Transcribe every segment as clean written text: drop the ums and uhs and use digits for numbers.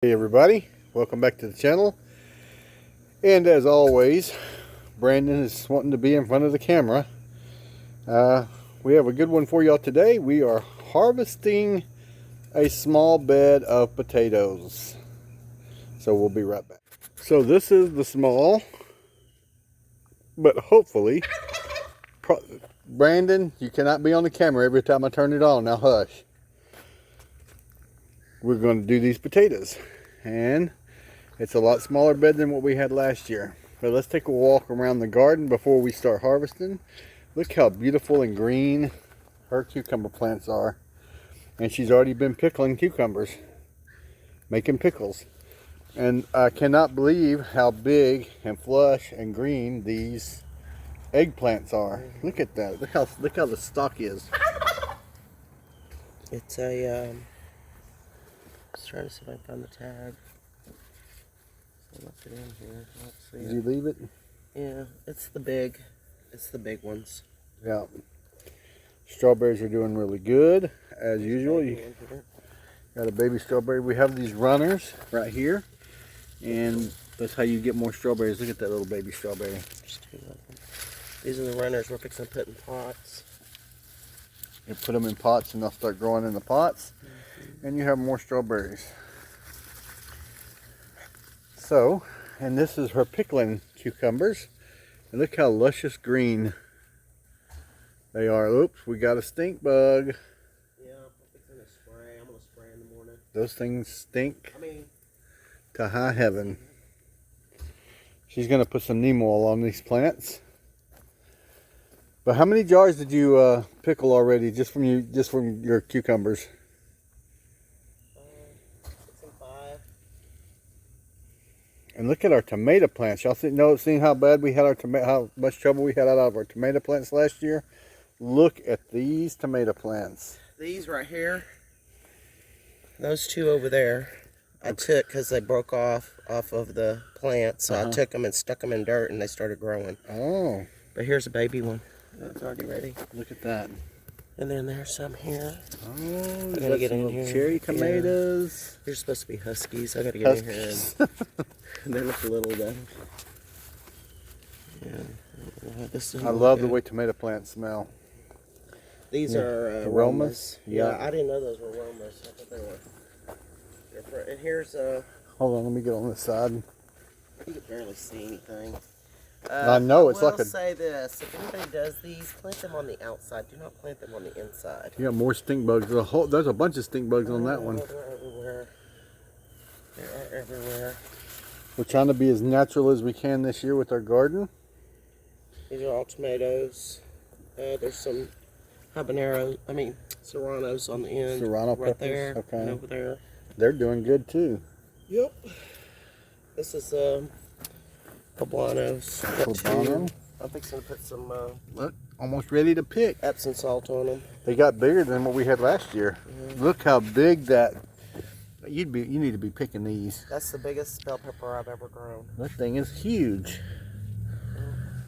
Hey everybody, welcome back to the channel. And as always, Brandon is wanting to be in front of the camera. We have a good one for y'all today. We are harvesting a small bed of potatoes. So we'll be right back. So this is the small, but hopefully, Brandon, you cannot be on the camera every time I turn it on. Now hush. We're going to do these potatoes, and it's a lot smaller bed than what we had last year. But let's take a walk around the garden before we start harvesting. Look how beautiful and green her cucumber plants are. And she's already been pickling cucumbers, making pickles. And I cannot believe how big and flush and green these eggplants are. Look at that. Look how the stalk is. It's a just trying to see if I can find the tag. I left it in here. Let's see. Did you leave it? Yeah, it's the big ones. Yeah. Strawberries are doing really good as usual. You got a baby strawberry. We have these runners right here, and that's how you get more strawberries. Look at that little baby strawberry. There's two of them. These are the runners we're fixing to put in pots. You put them in pots and they'll start growing in the pots, and you have more strawberries. So, and this is her pickling cucumbers, and look how luscious green they are. Oops, we got a stink bug. Yeah, I'm fixing to spray. I'm gonna spray in the morning. Those things stink to high heaven. She's gonna put some neem oil on these plants. But how many jars did you pickle already, just from your cucumbers? 5. And look at our tomato plants. Y'all seen how bad we had how much trouble we had out of our tomato plants last year? Look at these tomato plants. These right here, those two over there, I took because they broke off of the plant. So I took them and stuck them in dirt, and they started growing. Oh. But here's a baby one. It's already ready. Look at that. And then there's some here. Oh, I gotta get in here. Cherry tomatoes. Yeah. They're supposed to be huskies. I gotta get in here and they look a little though. Yeah. I love the way tomato plants smell. These are aromas. Yeah, I didn't know those were aromas. I thought they were different. And here's hold on, let me get on this side. you can barely see anything. I know it's like I will say this: if anybody does these, plant them on the outside. Do not plant them on the inside. You got more stink bugs. There's a bunch of stink bugs on that one. They're everywhere. They are everywhere. We're trying to be as natural as we can this year with our garden. These are all tomatoes. There's some serranos on the end. Serrano right peppers. there. Okay. And over there. They're doing good too. Yep. This is Poblanos. Poblano. I'm fixing to put some Look, almost ready to pick. Epsom salt on them. They got bigger than what we had last year. Look how big that. You need to be picking these. That's the biggest bell pepper I've ever grown. That thing is huge.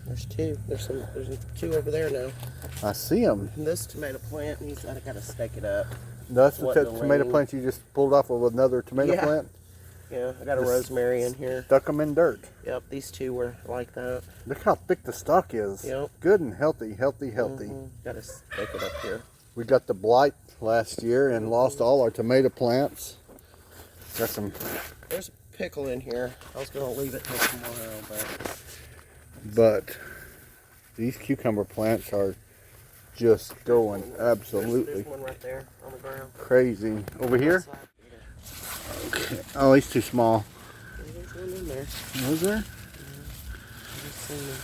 There's two. There's two over there now. I see them. And this tomato plant I gotta stake it up. That's the tomato plant you just pulled off of another tomato plant? Yeah, I got a rosemary in here. Stuck them in dirt. Yep, these two were like that. Look how thick the stalk is. Yep. Good and healthy. Gotta stake it up here. We got the blight last year and lost all our tomato plants. Got some. There's a pickle in here. I was gonna leave it till tomorrow, but these cucumber plants are just going absolutely There's one right there on the ground. crazy. Over here? Okay. Oh, he's too small. There's one in there. Was there? Yeah.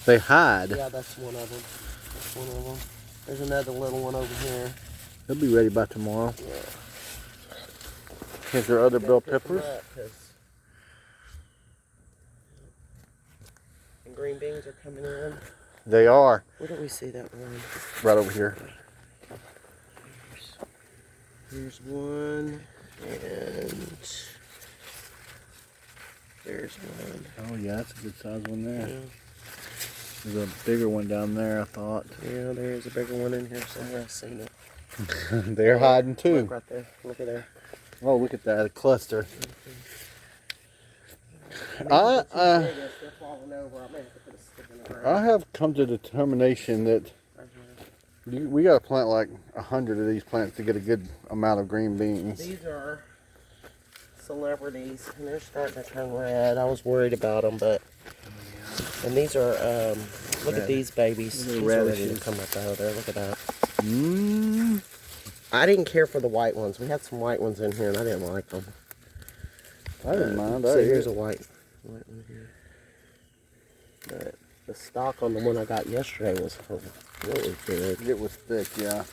They hide. Yeah, that's one of them. That's one of them. There's another little one over here. They'll be ready by tomorrow. Yeah. Here's our other bell peppers. And green beans are coming in. They are. Where do we see that one? Right over here. Here's one, and there's one. Oh yeah, that's a good size one there. Yeah. There's a bigger one down there, I thought. Yeah, there's a bigger one in here somewhere. I've seen it. They're hiding too. Look right there. Look at there. Oh, look at that, a cluster. They're falling over. I may have to put a stick in the ground. I have come to the determination that we got to plant like 100 of these plants to get a good amount of green beans. These are celebrities, and they're starting to turn red. I was worried about them, but... And these are, look at these babies. These are ready to come up out of there. Look at that. I didn't care for the white ones. We had some white ones in here, and I didn't like them. I didn't mind. So here's a white one here. But the stalk on the one I got yesterday was really big. It was thick, yeah.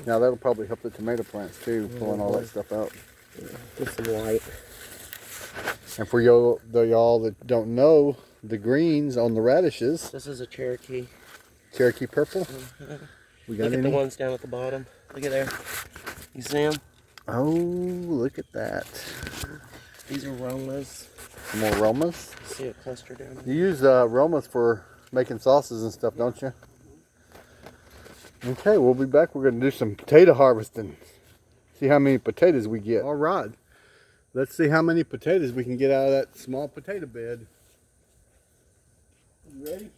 Now that'll probably help the tomato plants too, pulling all that stuff out. Just some white. And for y'all that don't know, the greens on the radishes. This is a Cherokee. Cherokee purple. We got Look at the ones down at the bottom. Look at there. You see them? Oh, look at that. These are Romas. Some more Romas. See a cluster down there? You use Romas for making sauces and stuff, don't you? Okay, we'll be back. We're going to do some potato harvesting. See how many potatoes we get. All right. Let's see how many potatoes we can get out of that small potato bed. You ready?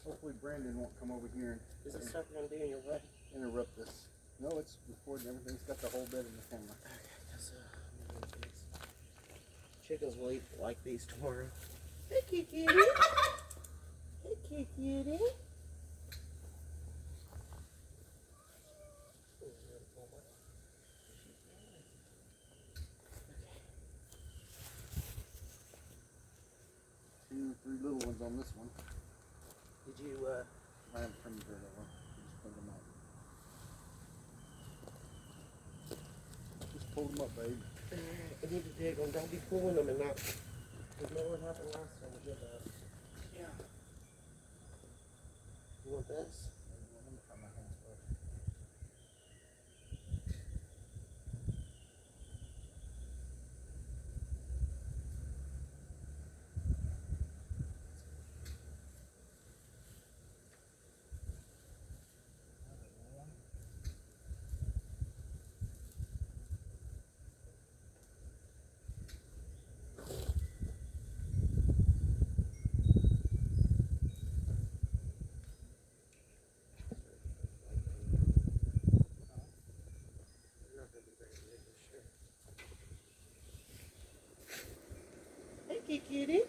Hopefully Brandon won't come over here Is this stuff going to be in your way? and interrupt us. No, it's recording everything. It's got the whole bed in the camera. Okay, chickens will eat like these tomorrow. Hey, kitty. Hey, kitty. Two, three little ones on this one. Did you, I haven't trimmed the dirt over. Just pulled them up. Just pull them up, babe. I need to dig them. Don't be pulling them and not. You know what happened last time we did that? Yeah. You want this? Let me try my hands first. Hey, kitty.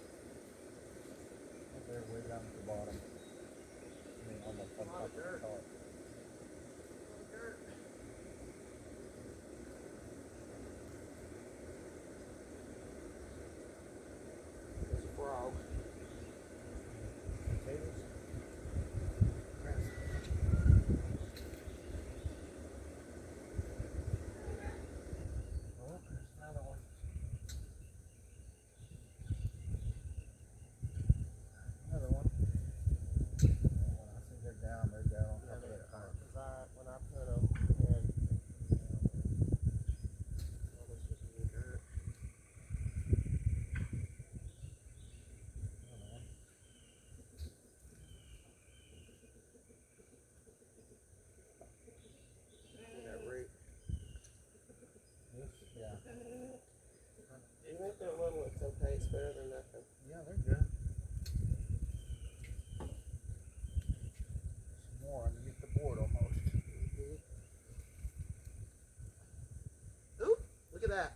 They're way down at the bottom. I mean, on the top of the top. There's a frog. Potatoes. Oh, there's another one. Another one. I see they're down on top of that pile. Because when I put them in, all this was in the dirt. That root. Yeah. Even if they're little, it's okay. It's better than nothing. Yeah, they're good. Some more underneath the board almost. Ooh, look at that.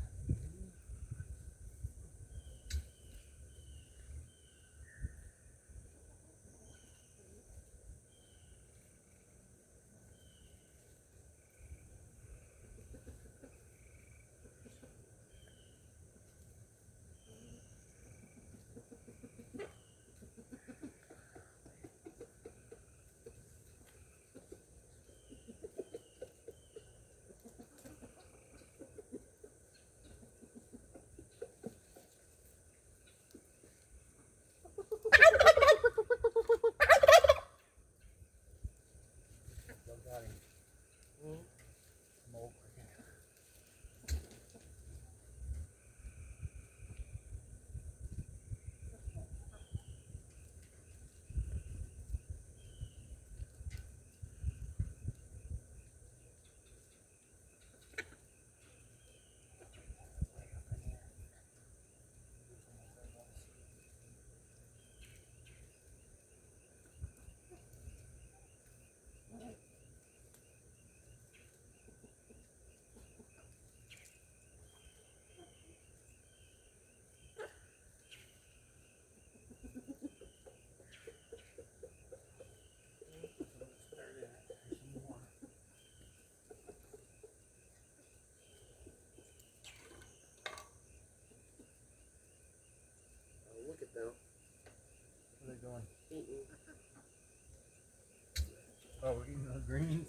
those greens.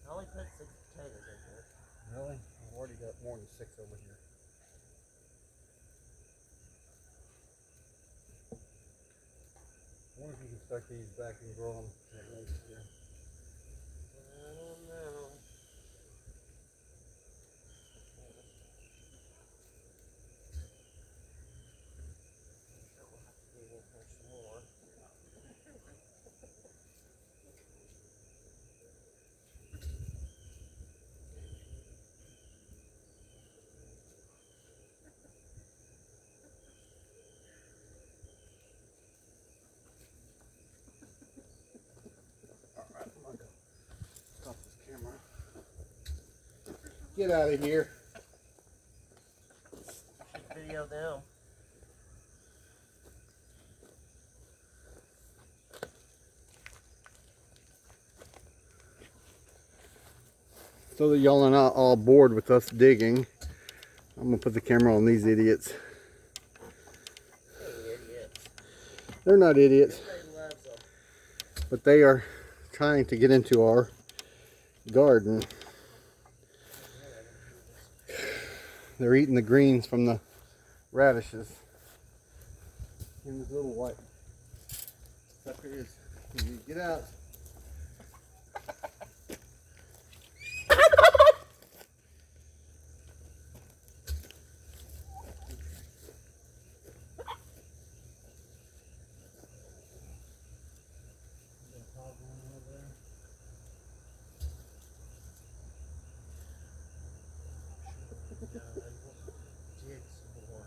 I only put 6 potatoes in here. Really? I've already got more than 6 over here. I wonder if you can start these back and grow them next year. I don't know. We'll have to dig in here some more. Alright, I'm gonna go stop this camera. Get out of here. Video them. So that y'all are not all bored with us digging, I'm gonna put the camera on these idiots. Hey, idiots. They're not idiots, Everybody loves them. but they are trying to get into our garden. They're eating the greens from the radishes. And this little white sucker is, you get out. Dig some more.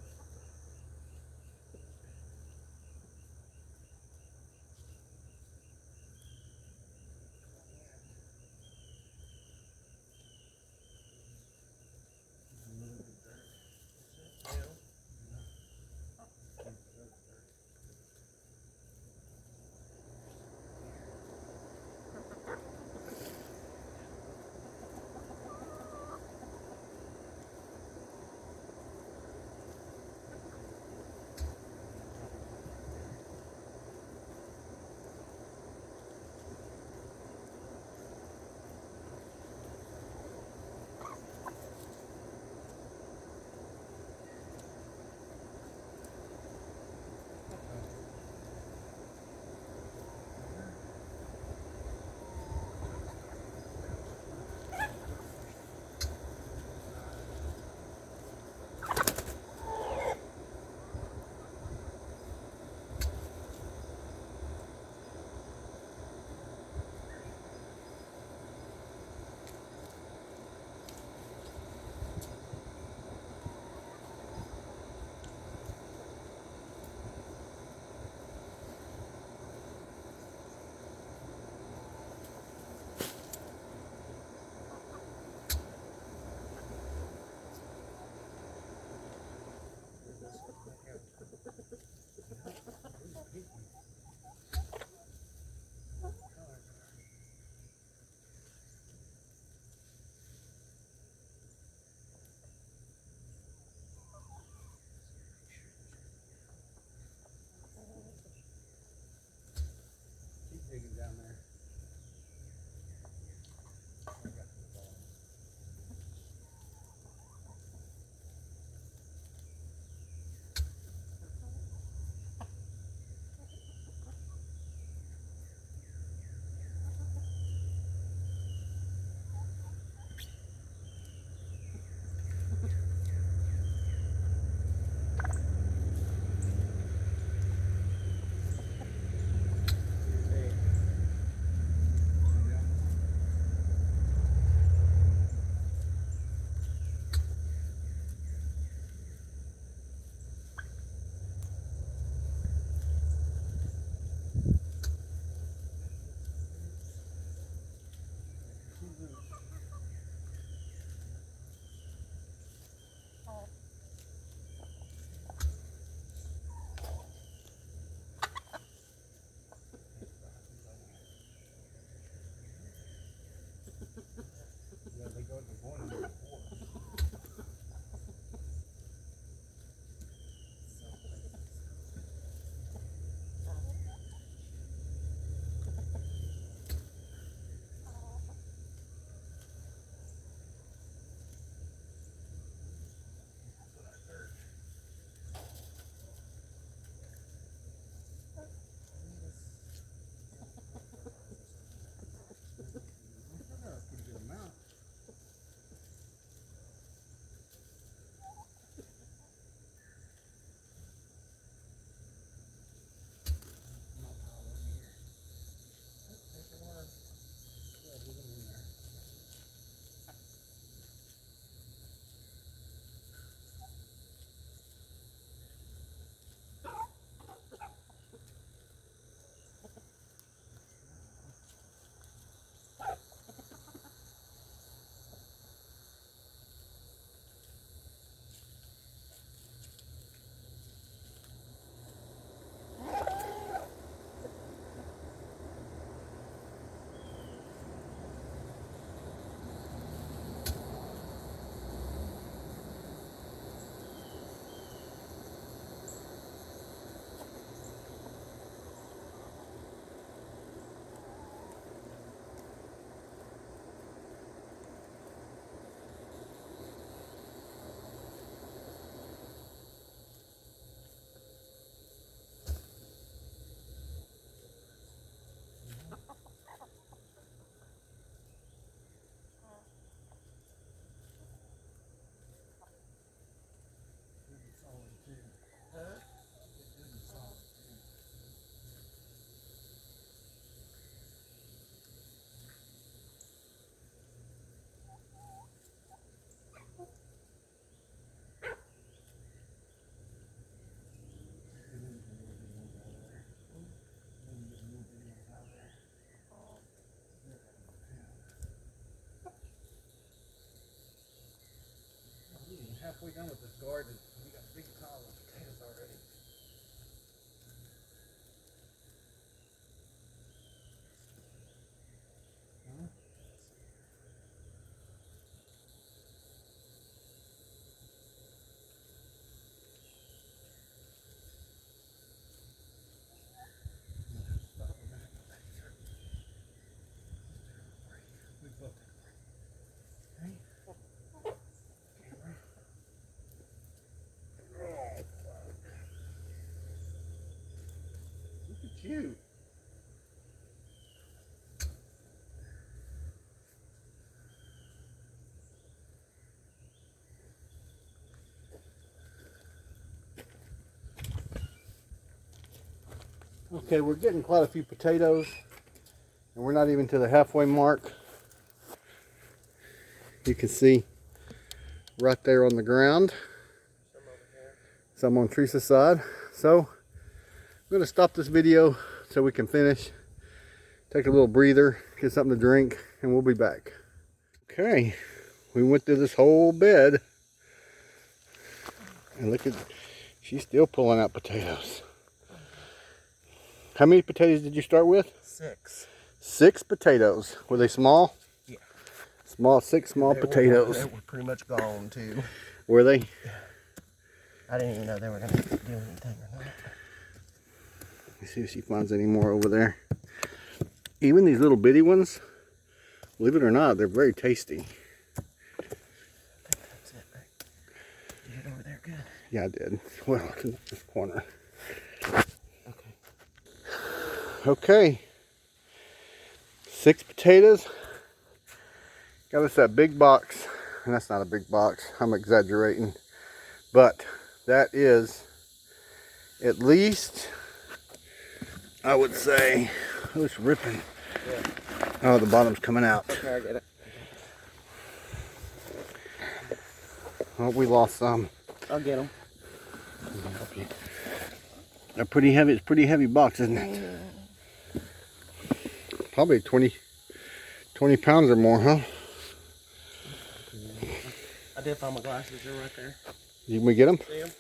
halfway done with this garden. We got a big pile of potatoes already. You. Okay, we're getting quite a few potatoes, and we're not even to the halfway mark. You can see right there on the ground. Some on Theresa's side. So I'm going to stop this video so we can finish. Take a little breather, get something to drink, and we'll be back. Okay, we went through this whole bed. And look at, she's still pulling out potatoes. How many potatoes did you start with? 6. 6 potatoes. Were they small? Yeah. Six small potatoes. They were pretty much gone too. Were they? I didn't even know they were going to do anything or not. Let's see if she finds any more over there. Even these little bitty ones, believe it or not, they're very tasty. I think that's it, right? You get over there good? Yeah, I did. Well, in this corner. Okay. 6 potatoes. Got us that big box. And that's not a big box. I'm exaggerating. But that is at least, I would say, oh, it's ripping. Yeah. Oh, the bottom's coming out. Okay, I get it. Oh, we lost some. I'll get them. They're pretty heavy. It's a pretty heavy box, isn't it? Probably 20 pounds or more, huh? I did find my glasses. They're right there. Did we get them? See them?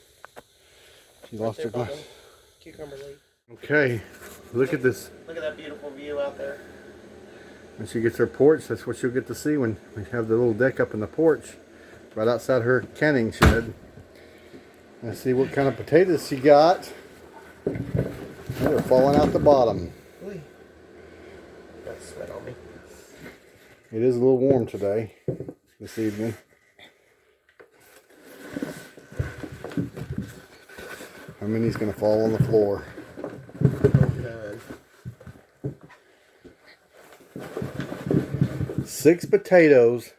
She lost her glasses. Cucumber leaf. Okay, look at this. Look at that beautiful view out there. When she gets her porch, that's what she'll get to see when we have the little deck up in the porch, right outside her canning shed. Let's see what kind of potatoes she got. They're falling out the bottom. Ooh. Got sweat on me. It is a little warm today, this evening. How many's gonna fall on the floor? Okay. 6 potatoes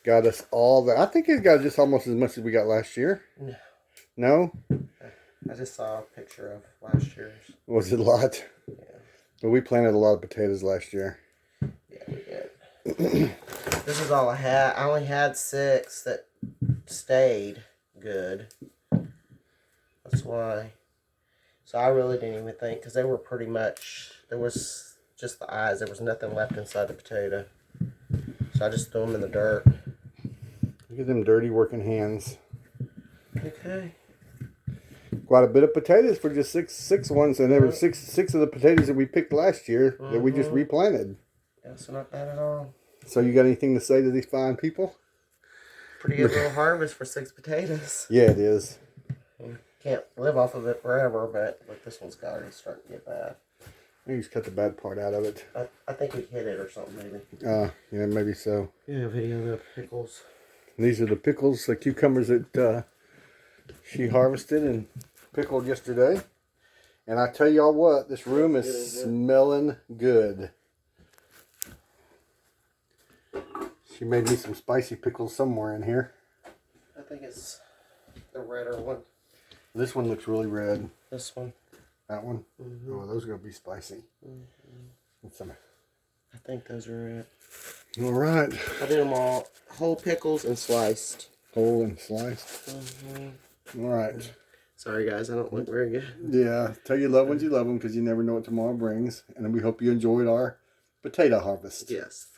got us all that. I think it got just almost as much as we got last year. No. No? I just saw a picture of last year's. Was it a lot? Yeah. But we planted a lot of potatoes last year. Yeah, we did. This is all I had. I only had 6 that stayed good. That's why. So I really didn't even think, because they were pretty much, there was just the eyes. There was nothing left inside the potato. So I just threw them in the dirt. Look at them dirty working hands. Okay. Quite a bit of potatoes for just six ones, and there were six of the potatoes that we picked last year that we just replanted. That's not bad at all. So you got anything to say to these fine people? Pretty good little harvest for 6 potatoes. Yeah, it is. Can't live off of it forever, but look, this one's already starting to get bad. Maybe just cut the bad part out of it. I think we hit it or something, maybe. Yeah, maybe so. Yeah, video of the pickles. These are the pickles, the cucumbers that she harvested and pickled yesterday. And I tell y'all what, this room is smelling good. She made me some spicy pickles somewhere in here. I think it's the redder one. This one looks really red. This one. That one? Mm-hmm. Oh, those are going to be spicy. Mm-hmm. I think those are it. All right. I did them all whole pickles and sliced. Whole and sliced. Mm-hmm. All right. Sorry, guys. I don't look very good. Yeah. Tell your loved ones you love them, because you never know what tomorrow brings. And we hope you enjoyed our potato harvest. Yes.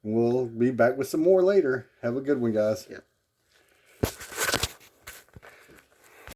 We'll be back with some more later. Have a good one, guys. Yep.